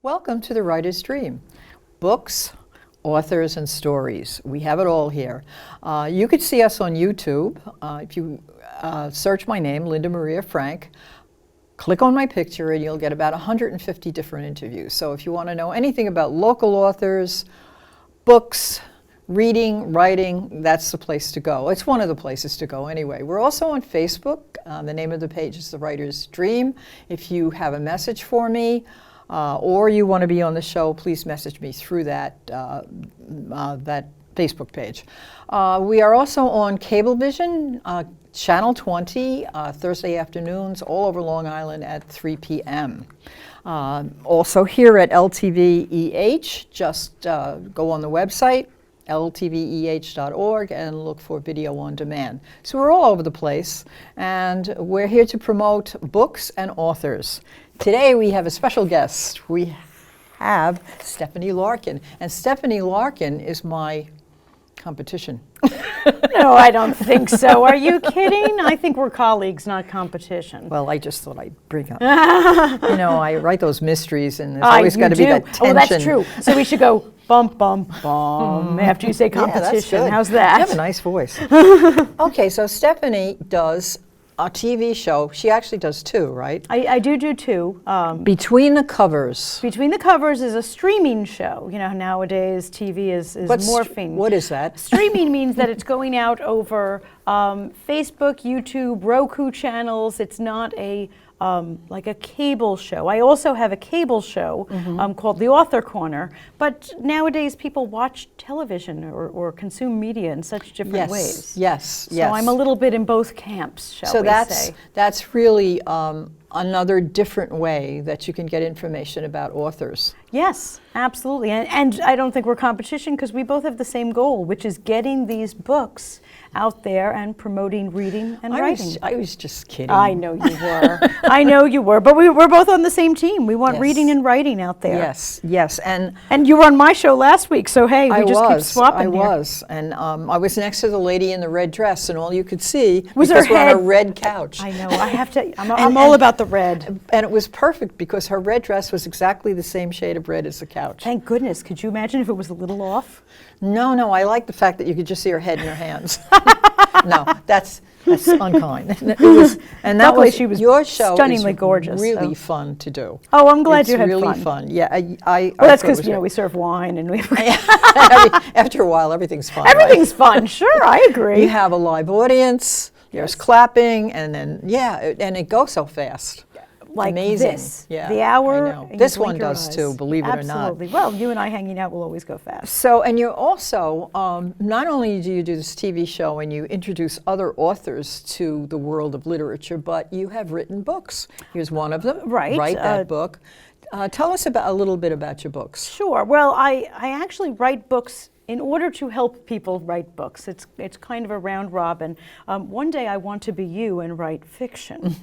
Welcome to The Writer's Dream. Books, authors, and stories. We have it all here. You could see us on YouTube. If you search my name, Linda Maria Frank, click on my picture and you'll get about 150 different interviews. So if you want to know anything about local authors, books, reading, writing, that's the place to go. It's one of the places to go anyway. We're also on Facebook. The name of the page is The Writer's Dream. If you have a message for me, or you want to be on the show, please message me through that Facebook page. We are also on Cablevision, Channel 20, Thursday afternoons, all over Long Island at 3 p.m. Also here at LTVEH, just go on the website, ltveh.org, and look for video on demand. So we're all over the place, and we're here to promote books and authors. Today we have a special guest. We have Stephanie Larkin, and Stephanie Larkin is my competition. No, I don't think so. Are you kidding? I think we're colleagues, not competition. Well, I just thought I'd bring up. You know, I write those mysteries, and there's always got to be that tension. Oh, that's true. So we should go bum, bum, bum after you say competition. Yeah, that's good. How's that? You have a nice voice. Okay, so Stephanie does a TV show. She actually does two, right? I do two. Between the Covers. Between the Covers is a streaming show. You know, nowadays TV is morphing. What is that? Streaming means that it's going out over Facebook, YouTube, Roku channels. It's not a like a cable show. I also have a cable show called The Author Corner, but nowadays people watch television or consume media in such different ways. Yes. So I'm a little bit in both camps, shall we say. So that's really another different way that you can get information about authors. Yes, absolutely. And I don't think we're competition because we both have the same goal, which is getting these books out there and promoting reading and writing. I was just kidding. I know you were. I know you were. But we're both on the same team. We want reading and writing out there. Yes. And you were on my show last week, so hey, we just keep swapping I was. And I was next to the lady in the red dress, and all you could see was because her we're head. on a red couch. I know. I have to. I'm all about the red. And it was perfect because her red dress was exactly the same shade of red as the couch. Thank goodness. Could you imagine if it was a little off? No. I like the fact that you could just see her head and her hands. No, that's unkind. That way she was your show stunningly is gorgeous. Really fun to do. Oh, I'm glad you had fun. It's really fun. Yeah, well, that's because we serve wine and we. After a while, everything's fun. Everything's fun. Sure, I agree. You have a live audience. There's clapping, and then and it goes so fast. Like amazing. This, yeah, the hour. I know. This one does too, believe it or not. Absolutely. Well, you and I hanging out will always go fast. So, and you're also, not only do you do this TV show and you introduce other authors to the world of literature, but you have written books. Here's one of them. Right. Write that book. Tell us a little bit about your books. Sure. Well, I actually write books in order to help people write books. It's kind of a round robin. One day I want to be you and write fiction.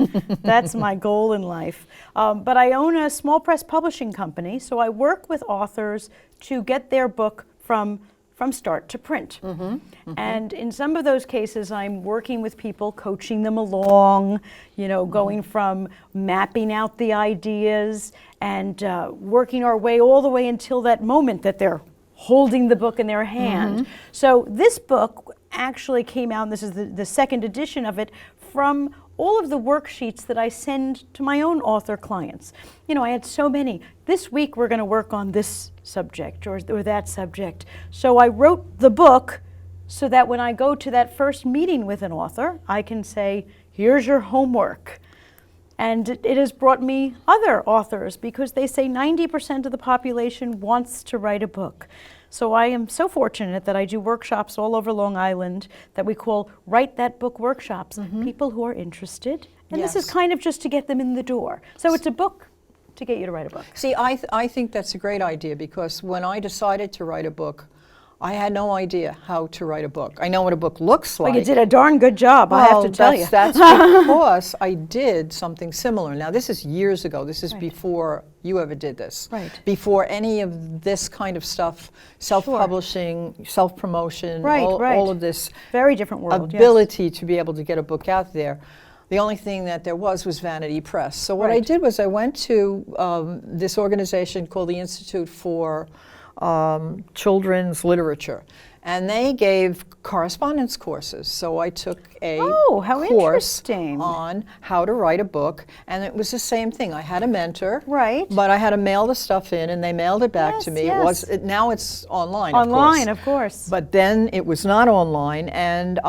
That's my goal in life. But I own a small press publishing company, so I work with authors to get their book from start to print. And in some of those cases, I'm working with people, coaching them along, going from mapping out the ideas and working our way all the way until that moment that they're holding the book in their hand. So this book actually came out, and this is the second edition of it, from all of the worksheets that I send to my own author clients. I had so many. This week we're going to work on this subject or that subject. So I wrote the book so that when I go to that first meeting with an author, I can say, here's your homework. And it has brought me other authors because they say 90% of the population wants to write a book. So I am so fortunate that I do workshops all over Long Island that we call Write That Book workshops. People who are interested. And this is kind of just to get them in the door. So it's a book to get you to write a book. See, I think that's a great idea because when I decided to write a book, I had no idea how to write a book. I know what a book looks like. Well, you did a darn good job, I have to tell you. That's because I did something similar. Now, this is years ago. This is before you ever did this. Right. Before any of this kind of stuff, self-publishing, self-promotion, all of this very different world, ability to be able to get a book out there. The only thing that there was Vanity Press. So what I did was I went to this organization called the Institute for Children's Literature, and they gave correspondence courses. So I took a course on how to write a book, and it was the same thing. I had a mentor, but I had to mail the stuff in, and they mailed it back to me. Now it's online, of course. But then it was not online, and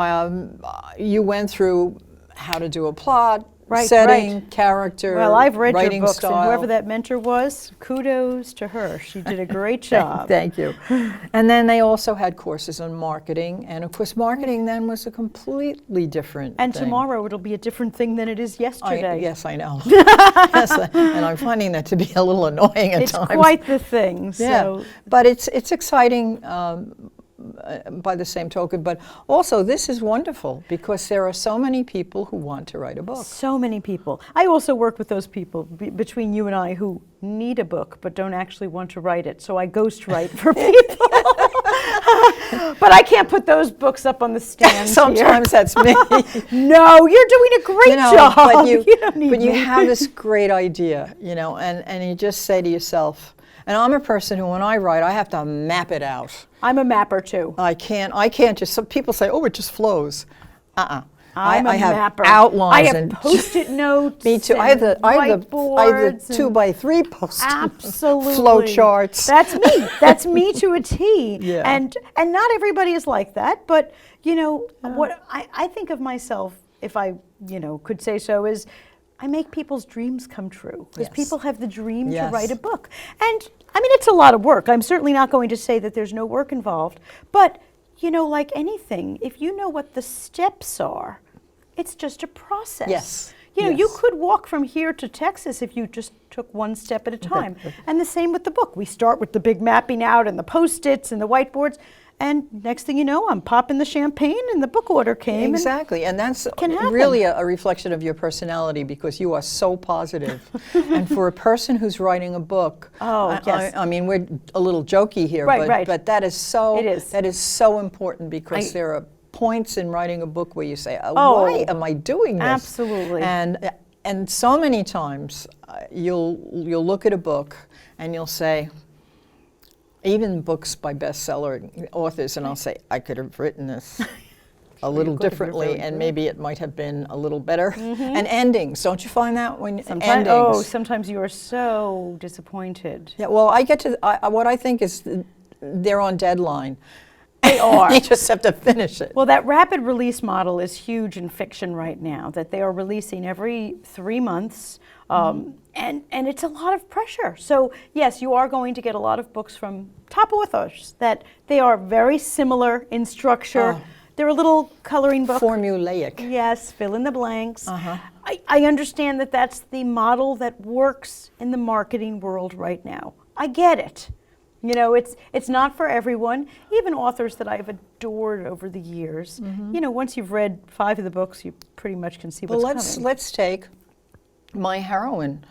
you went through how to do a plot, setting, character, well, I've read your books, style. And whoever that mentor was, kudos to her. She did a great job. Thank you. And then they also had courses on marketing, and of course marketing then was a completely different and thing. Tomorrow it'll be a different thing than it is yesterday. Yes, I know. Yes, and I'm finding that to be a little annoying at times. It's quite the thing. So. Yeah, but it's exciting by the same token, but also this is wonderful because there are so many people who want to write a book. So many people. I also work with those people between you and I who need a book but don't actually want to write it. So I ghostwrite for people. But I can't put those books up on the stand. Sometimes that's me. No, you're doing a great job. But you have this great idea, and you just say to yourself, and I'm a person who, when I write, I have to map it out. I'm a mapper too. I can't just, some people say, oh, it just flows. I'm a have mapper. Outlines. I have Post-it notes. Me too. I have the 2x3 Post-it absolutely flow charts. That's me. That's me to a T. Yeah. And not everybody is like that, but what I think of myself, if I could say so, is I make people's dreams come true because people have the dream to write a book. And I mean, it's a lot of work. I'm certainly not going to say that there's no work involved, but like anything, if you know what the steps are, it's just a process. Yes. You could walk from here to Texas if you just took one step at a time. And the same with the book. We start with the big mapping out and the Post-its and the whiteboards. And next thing you know, I'm popping the champagne and the book order came. Exactly, and that's really a reflection of your personality because you are so positive. And for a person who's writing a book, I mean, we're a little jokey here, but that is so important because there are points in writing a book where you say, why am I doing this? Absolutely. And so many times you'll look at a book and you'll say, even books by bestseller authors, and I'll say, I could have written this a little differently, and maybe it might have been a little better. And endings, don't you find that when endings? Oh, sometimes you are so disappointed. Yeah, well, I get to, what I think is they're on deadline. They are. They just have to finish it. Well, that rapid release model is huge in fiction right now, that they are releasing every 3 months. And it's a lot of pressure. So yes, you are going to get a lot of books from top authors that they are very similar in structure. They're a little coloring book. Formulaic. Yes, fill in the blanks. I understand that that's the model that works in the marketing world right now. I get it. It's not for everyone. Even authors that I've adored over the years. Once you've read 5 of the books, you pretty much can see what's coming. Let's take my heroine,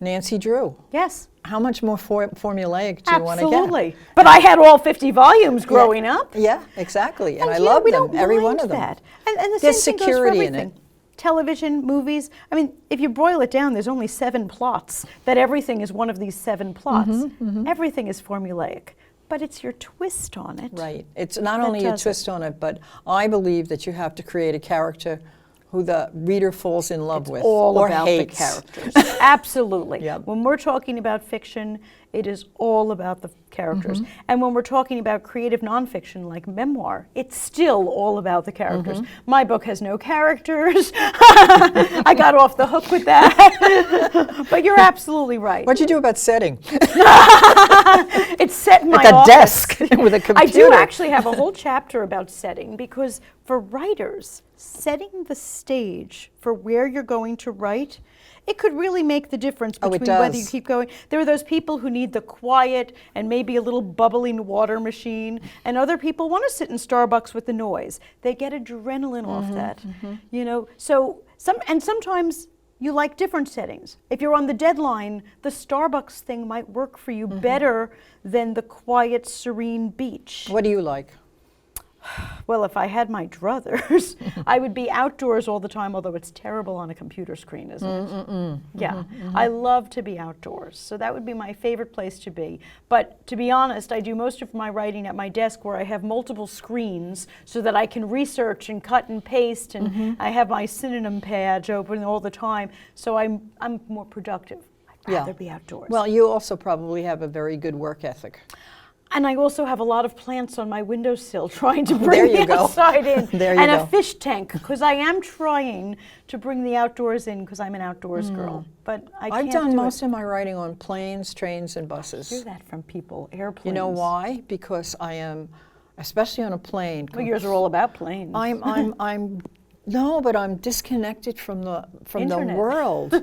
Nancy Drew. Yes. How much more formulaic do you want to get? Absolutely. But I had all 50 volumes growing up. Yeah, exactly. And I love them, every one of them. And the There's same thing security goes for everything. in it. Television, movies. I mean, if you boil it down, there's only 7 plots. That everything is one of these 7 plots. Everything is formulaic. But it's your twist on it. Right. It's not only your twist on it, but I believe that you have to create a character who the reader falls in love with or about hates. the characters. Absolutely. Yep. When we're talking about fiction, it is all about the characters. And when we're talking about creative nonfiction like memoir, it's still all about the characters. My book has no characters. I got off the hook with that. But you're absolutely right. What'd you do about setting? It's set in my at the office. desk with a computer. I do actually have a whole chapter about setting because for writers, setting the stage for where you're going to write, it could really make the difference Oh, it between whether you does. keep going. There are those people who need the quiet and maybe a little bubbling water machine, and other people want to sit in Starbucks with the noise. They get adrenaline off that, you know. So sometimes you like different settings. If you're on the deadline, the Starbucks thing might work for you better than the quiet, serene beach. What do you like? Well, if I had my druthers, I would be outdoors all the time, although it's terrible on a computer screen, isn't it? Yeah, I love to be outdoors, so that would be my favorite place to be. But to be honest, I do most of my writing at my desk where I have multiple screens so that I can research and cut and paste, and I have my synonym page open all the time, so I'm more productive. I'd rather be outdoors. Well, you also probably have a very good work ethic. And I also have a lot of plants on my windowsill trying to There bring you the go. outside in. There you and go. a fish tank, because I am trying to bring the outdoors in because I'm an outdoors girl. But I can't I've done do most it. of my writing on planes, trains, and buses. I hear that from people, airplanes. You know why? Because I am, especially on a plane. Well, yours are all about planes. No, but I'm disconnected from the Internet. world.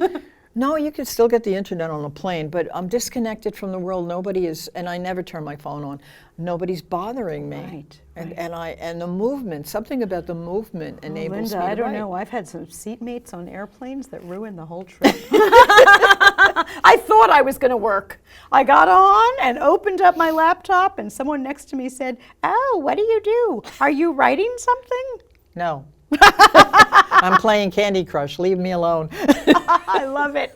No, you can still get the internet on a plane, but I'm disconnected from the world. Nobody is, and I never turn my phone on. Nobody's bothering me. Right, And the movement, something about the movement enables Linda, me to I don't write. know. I've had some seatmates on airplanes that ruined the whole trip. I thought I was going to work. I got on and opened up my laptop, and someone next to me said, "Oh, what do you do? Are you writing something?" No. I'm playing Candy Crush. Leave me alone. I love it.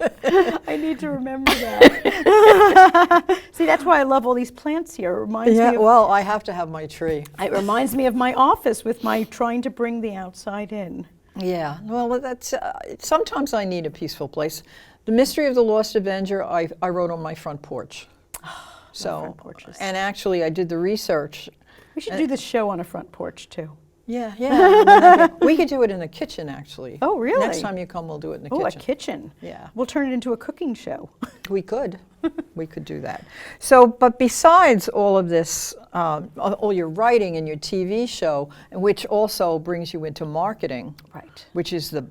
I need to remember that. See, that's why I love all these plants here. It reminds me of, Well, I have to have my tree. it reminds me of my office with my trying to bring the outside in. Yeah, well, that's sometimes I need a peaceful place. The Mystery of the Lost Avenger, I wrote on my front porch. So, front porches. and actually, I did the research. We should do this show on a front porch too. Yeah. We could do it in the kitchen, actually. Oh, really? Next time you come, we'll do it in the Oh, kitchen. a kitchen. Yeah. We'll turn it into a cooking show. We could. We could do that. So, but besides all of this, all your writing and your TV show, and which also brings you into marketing, Right. which is the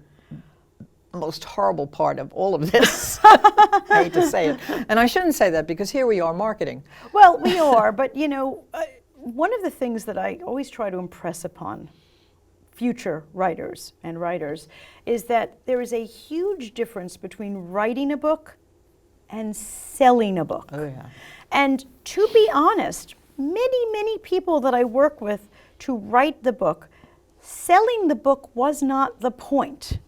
most horrible part of all of this. I hate to say it. And I shouldn't say that because here we are marketing. Well, we are, but you know, one of the things that I always try to impress upon future writers and writers is that there is a huge difference between writing a book and selling a book. Oh, yeah. And to be honest, many people that I work with to write the book, selling the book was not the point.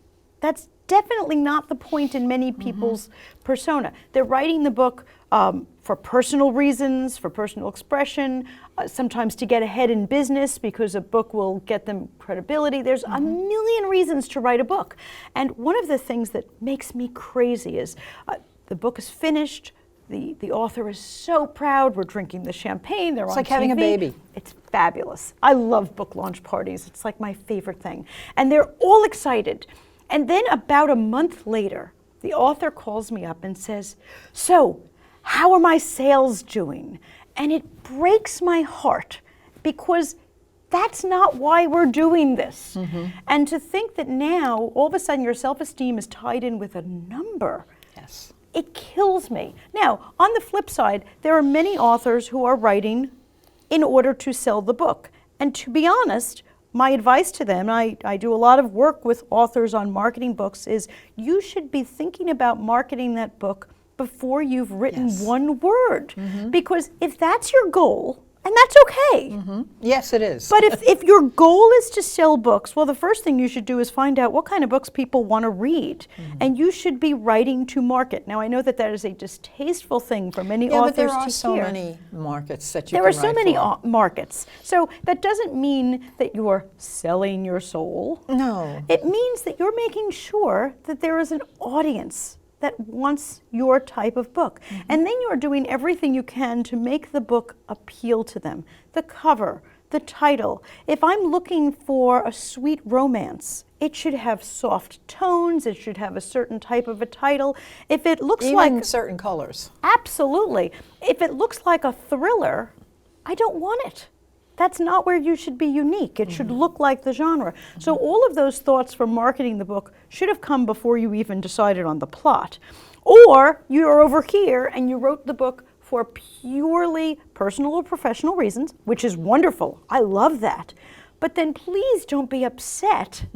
That's definitely not the point in many people's persona. They're writing the book for personal reasons, for personal expression, sometimes to get ahead in business because a book will get them credibility. There's a million reasons to write a book. And one of the things that makes me crazy is the book is finished, the author is so proud, we're drinking the champagne, they're on like having a TV. baby. It's fabulous. I love book launch parties. It's like my favorite thing. And they're all excited. And then about a month later, the author calls me up and says, "So, how are my sales doing?" And it breaks my heart because that's not why we're doing this. And to think that now, all of a sudden, your self-esteem is tied in with a number. Yes. It kills me. Now, on the flip side, there are many authors who are writing in order to sell the book. And to be honest, my advice to them, I do a lot of work with authors on marketing books, is you should be thinking about marketing that book before you've written one word. Because if that's your goal, and that's okay. Yes, it is. But if your goal is to sell books, well, the first thing you should do is find out what kind of books people want to read. And you should be writing to market. Now, I know that is a distasteful thing for many authors but there to are so hear. many markets that you There can are so write many for. markets. So that doesn't mean that you're selling your soul. No. It means that you're making sure that there is an audience that wants your type of book. And then you're doing everything you can to make the book appeal to them. The cover, the title. If I'm looking for a sweet romance, it should have soft tones, it should have a certain type of a title. If it looks Even like... certain colors. Absolutely. If it looks like a thriller, I don't want it. that's not where you should be unique. It should look like the genre. So all of those thoughts for marketing the book should have come before you even decided on the plot. Or you're over here and you wrote the book for purely personal or professional reasons, which is wonderful. I love that. But then please don't be upset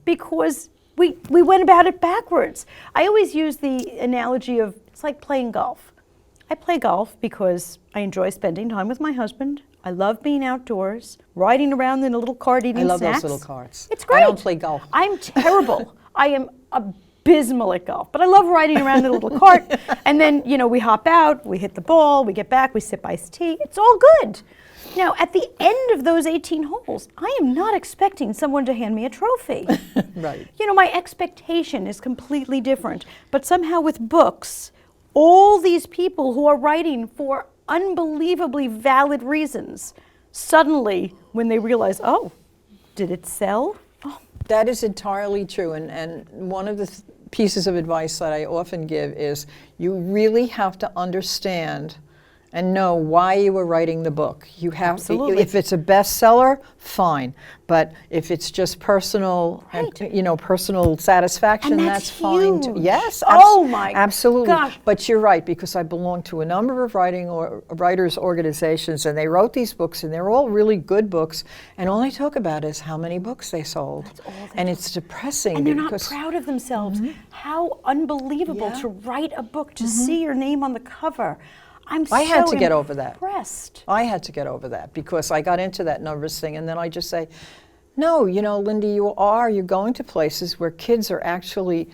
because we went about it backwards. I always use the analogy of it's like playing golf. I play golf because I enjoy spending time with my husband. I love being outdoors, riding around in a little cart eating snacks. I love those little carts. It's great. I don't play golf. I'm terrible. I am abysmal at golf, but I love riding around in a little cart. And then, we hop out, we hit the ball, we get back, we sip iced tea. It's all good. Now, at the end of those 18 holes, I am not expecting someone to hand me a trophy. Right. My expectation is completely different. But somehow with books, all these people who are writing for unbelievably valid reasons, suddenly when they realize, oh, did it sell? Oh. That is entirely true. And one of the pieces of advice that I often give is you really have to understand and know why you were writing the book. You have Absolutely. If it's a bestseller, fine. But if it's just personal, Right. and, personal satisfaction, And that's fine too. huge. Yes, Oh my absolutely. gosh. But you're right, because I belong to a number of writers' organizations, and they wrote these books, and they're all really good books, and all they talk about is how many books they sold. That's all they and talk it's depressing. And they're not because proud of themselves. How unbelievable Yeah. to write a book, to see your name on the cover. I had to get over that. Impressed. I had to get over that because I got into that numbers thing, and then I just say, no, Linda, you're going to places where kids are actually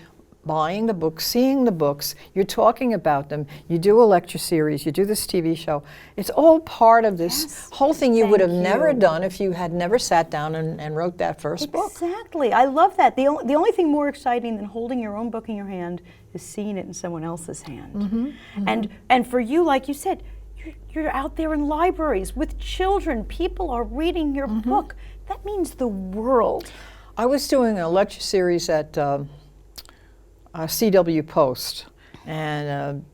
buying the books, seeing the books, you're talking about them, you do a lecture series, you do this TV show. It's all part of this Yes. whole thing you would have Thank never you. done if you had never sat down and wrote that first book. Exactly. I love that. The only thing more exciting than holding your own book in your hand is seeing it in someone else's hand. And for you, like you said, you're out there in libraries with children. People are reading your book. That means the world. I was doing a lecture series at CW Post, and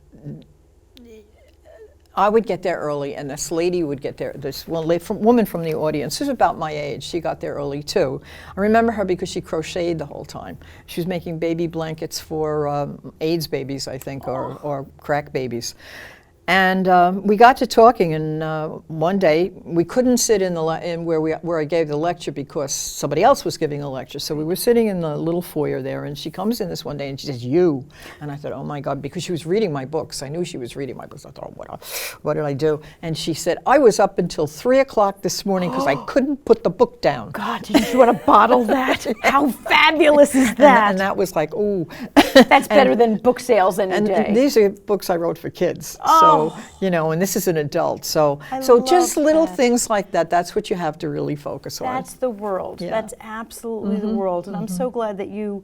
I would get there early, and this lady would get there, this woman from the audience, who's about my age, she got there early too. I remember her because she crocheted the whole time. She was making baby blankets for AIDS babies, I think, or crack babies. And we got to talking, and one day we couldn't sit in where I gave the lecture because somebody else was giving a lecture. So we were sitting in the little foyer there, and she comes in this one day and she says, "You," and I thought, "Oh my God," because she was reading my books. I knew she was reading my books. I thought, "Oh, what did I do?" And she said, "I was up until 3 o'clock this morning because I couldn't put the book down." God, did you want to bottle that? How fabulous is that? And that was like, ooh. That's better than book sales any And day. these are books I wrote for kids. So, and this is an adult. So I just love little that. things like that, that's what you have to really focus on. That's the world. Yeah. That's absolutely the world. And I'm so glad that you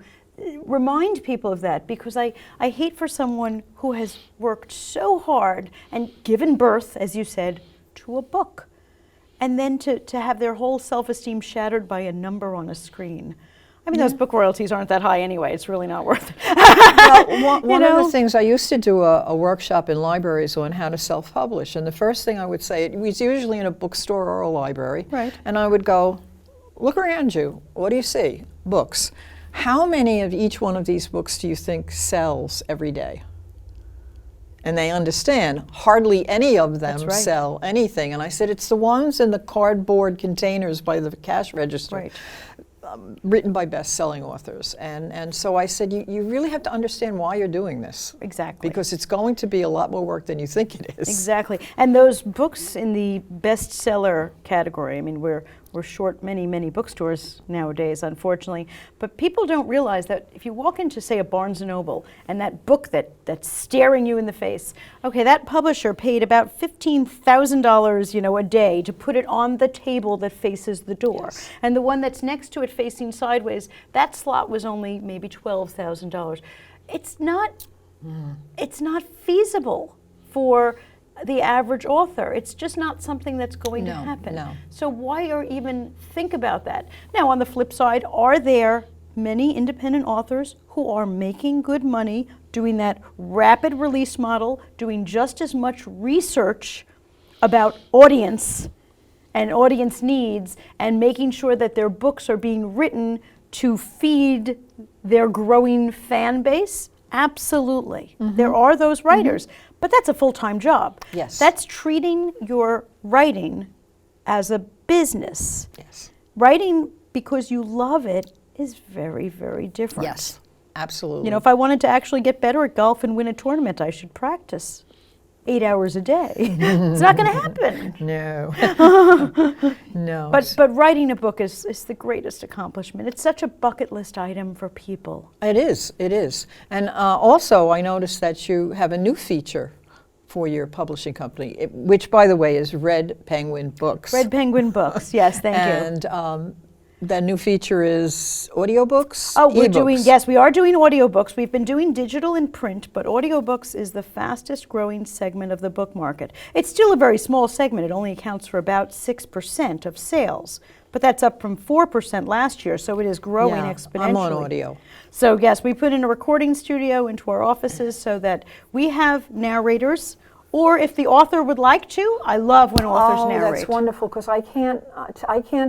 remind people of that, because I hate for someone who has worked so hard and given birth, as you said, to a book, and then to have their whole self-esteem shattered by a number on a screen. I mean, those book royalties aren't that high anyway. It's really not worth it. Well, one of the things, I used to do a workshop in libraries on how to self-publish, and the first thing I would say, it was usually in a bookstore or a library, Right. and I would go, look around you, what do you see? Books. How many of each one of these books do you think sells every day? And they understand hardly any of them That's right. sell anything. And I said, it's the ones in the cardboard containers by the cash register. Right. Written by best-selling authors. And so I said, you really have to understand why you're doing this. Exactly. Because it's going to be a lot more work than you think it is. Exactly. And those books in the bestseller category, I mean, we're short many bookstores nowadays, unfortunately. But people don't realize that if you walk into, say, a Barnes & Noble, and that book that's staring you in the face, okay, that publisher paid about $15,000, a day to put it on the table that faces the door. Yes. And the one that's next to it facing sideways, that slot was only maybe $12,000. It's not feasible for the average author. It's just not something that's going to happen. No. So why even think about that? Now, on the flip side, are there many independent authors who are making good money doing that rapid release model, doing just as much research about audience and audience needs, and making sure that their books are being written to feed their growing fan base? Absolutely. There are those writers, but that's a full-time job. Yes. That's treating your writing as a business. Yes. Writing because you love it is very, very different. Yes, absolutely. You know, if I wanted to actually get better at golf and win a tournament, I should practice 8 hours a day. It's not going to happen. No. No. But writing a book is the greatest accomplishment. It's such a bucket list item for people. It is, it is. And also, I noticed that you have a new feature for your publishing company, which, by the way, is Red Penguin Books. Red Penguin Books, yes, thank you. And that new feature is audiobooks? Oh, we're ebooks. doing, yes, we are doing audiobooks. We've been doing digital and print, but audiobooks is the fastest growing segment of the book market. It's still a very small segment. It only accounts for about 6% of sales, but that's up from 4% last year, so it is growing exponentially. I'm on audio. So yes, we put in a recording studio into our offices so that we have narrators, or if the author would like to, I love when authors narrate. That's wonderful, because I can't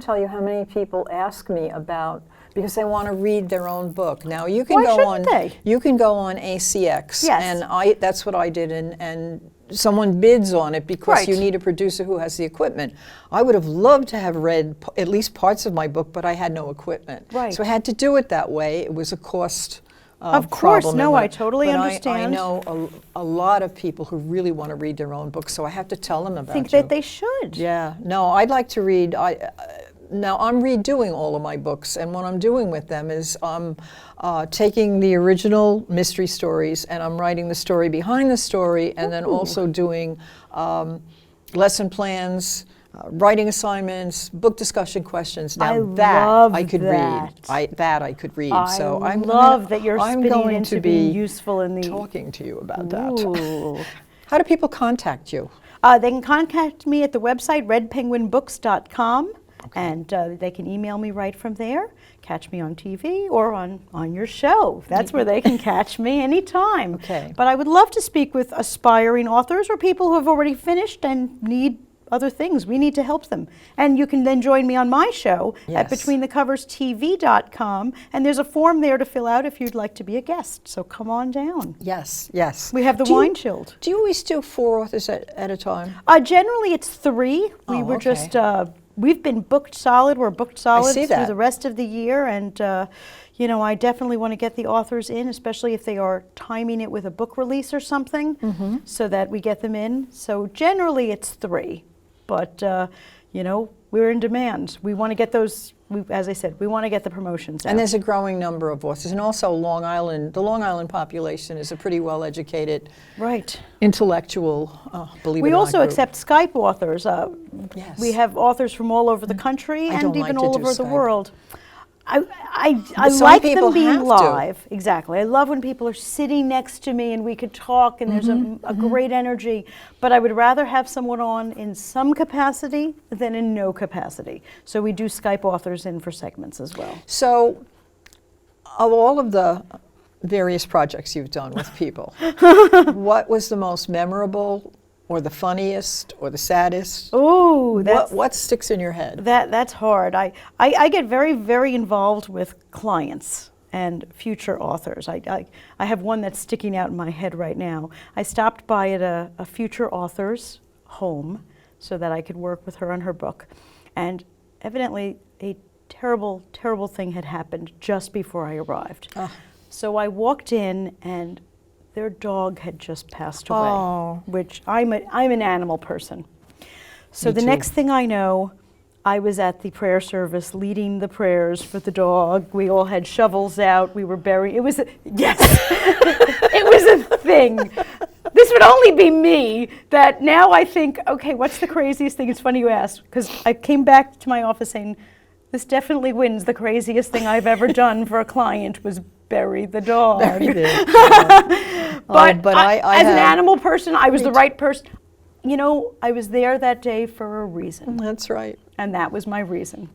tell you how many people ask me about, because they want to read their own book. Now you can Why go shouldn't on they? you can go on ACX, Yes. and that's what I did, and someone bids on it because Right. you need a producer who has the equipment. I would have loved to have read at least parts of my book, but I had no equipment. Right. So I had to do it that way. It was a cost Of course, problem. no, And I totally but understand. I know a lot of people who really want to read their own books, so I have to tell them about I think you. that they should. Yeah, no, I'd like to read. Now I'm redoing all of my books, and what I'm doing with them is I'm taking the original mystery stories and I'm writing the story behind the story, and then also doing lesson plans, writing assignments, book discussion questions. Now I that love I could that. read. I could read. I So I'm love that you're I'm spinning going into to being be useful in the. talking to you about that. Ooh. How do people contact you? They can contact me at the website redpenguinbooks.com, and they can email me right from there. Catch me on TV or on your show. That's where they can catch me anytime. Okay. But I would love to speak with aspiring authors or people who have already finished and need other things. We need to help them. And you can then join me on my show at Yes. betweenthecoverstv.com, and there's a form there to fill out if you'd like to be a guest. So come on down. Yes, yes. We have the Do you- wine chilled. Do you always do 4 authors at a time? Generally, it's 3. We Oh, were okay. just, we've been booked solid. We're booked solid see through that. the rest of the year. And, you know, I definitely want to get the authors in, especially if they are timing it with a book release or something, so that we get them in. So generally, it's 3. But, you know, we're in demand. We want to get those, as I said, we want to get the promotions out. And there's a growing number of authors. And also Long Island, the Long Island population is a pretty well-educated, Right. intellectual, believe it We or not, also group. accept Skype authors. Yes. We have authors from all over the country I and don't even like to all do over the Skype. world. I some like people them being have to. live. Exactly. I love when people are sitting next to me and we could talk and there's a great energy. But I would rather have someone on in some capacity than in no capacity. So we do Skype authors in for segments as well. So, of all of the various projects you've done with people, what was the most memorable, or the funniest, or the saddest? Oh, that's What sticks in your head? That's hard. I get very, very involved with clients and future authors. I have one that's sticking out in my head right now. I stopped by at a future author's home so that I could work with her on her book. And evidently a terrible, terrible thing had happened just before I arrived. So I walked in and their dog had just passed away, Oh. which I'm an animal person. So Me the too. next thing I know, I was at the prayer service leading the prayers for the dog. We all had shovels out. We were burying. It was yes, it was a thing. This would only be me. That now I think, okay, what's the craziest thing? It's funny you asked, because I came back to my office saying, this definitely wins. The craziest thing I've ever done for a client was bury the dog. Buried it. But I as an have- animal person, I was the right person. You know, I was there that day for a reason, That's right. and that was my reason.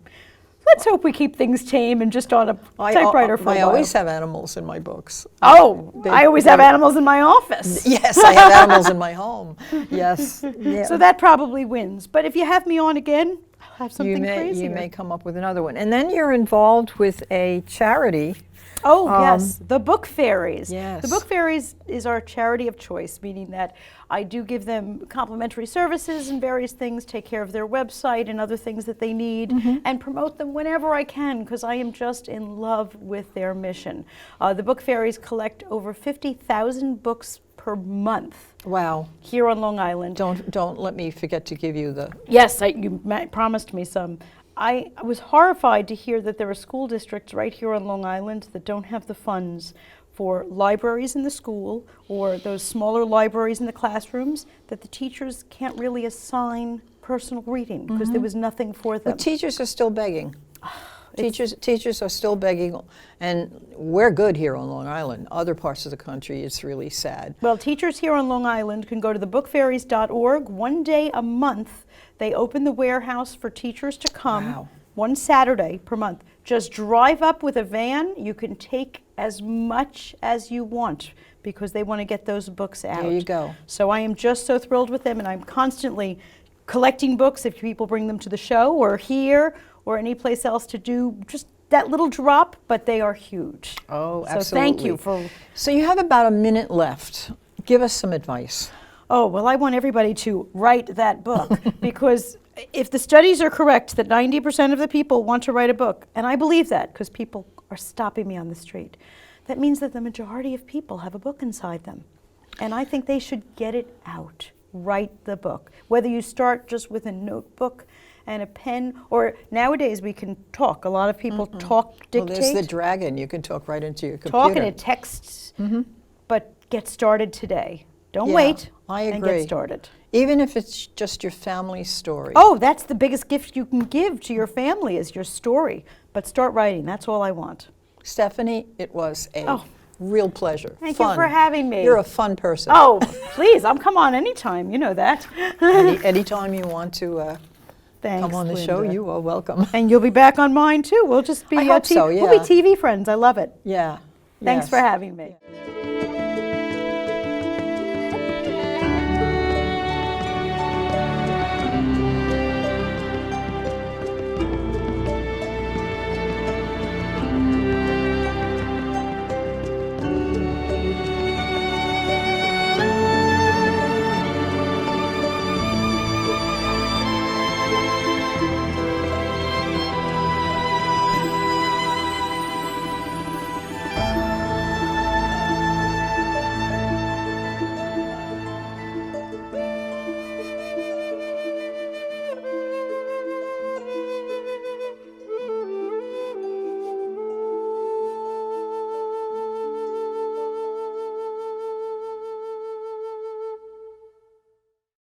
Let's hope we keep things tame and just on a typewriter for a I while. always have animals in my books. Oh, They- I always have animals in my office. Yes, I have animals in my home. Yes. Yeah. So that probably wins. But if you have me on again, have something crazy. You may come up with another one. And then you're involved with a charity. Oh, yes, the Book Fairies. Yes. The Book Fairies is our charity of choice, meaning that I do give them complimentary services and various things, take care of their website and other things that they need, and promote them whenever I can, because I am just in love with their mission. The Book Fairies collect over 50,000 books per month. Wow. Here on Long Island. Don't let me forget to give you the... Yes, you promised me some. I was horrified to hear that there are school districts right here on Long Island that don't have the funds for libraries in the school or those smaller libraries in the classrooms, that the teachers can't really assign personal reading because there was nothing for them. But teachers are still begging. Teachers are still begging, and we're good here on Long Island. Other parts of the country, it's really sad. Well, teachers here on Long Island can go to thebookfairies.org. One day a month, they open the warehouse for teachers to come. Wow. One Saturday per month. Just drive up with a van. You can take as much as you want because they want to get those books out. There you go. So I am just so thrilled with them, and I'm constantly collecting books if people bring them to the show or here or any place else to do just that little drop, but they are huge. Oh, absolutely. So thank you for... So you have about a minute left. Give us some advice. Oh, well, I want everybody to write that book because if the studies are correct that 90% of the people want to write a book, and I believe that because people are stopping me on the street, that means that the majority of people have a book inside them. And I think they should get it out. Write the book. Whether you start just with a notebook and a pen, or nowadays we can talk. A lot of people talk, dictate. Well, there's the Dragon. You can talk right into your computer. Talk and it texts, but get started today. Don't Yeah, wait. I And agree. get started. Even if it's just your family story. Oh, that's the biggest gift you can give to your family is your story. But start writing. That's all I want. Stephanie, it was a real pleasure. Thank you for having me. You're a fun person. Oh, please. I'm come on anytime. You know that. Anytime you want to Thanks, come on the show, Linda. you are welcome. And you'll be back on mine too. We'll just be I hope so, We'll be yeah. TV friends. I love it. Yeah. Thanks yes. for having me.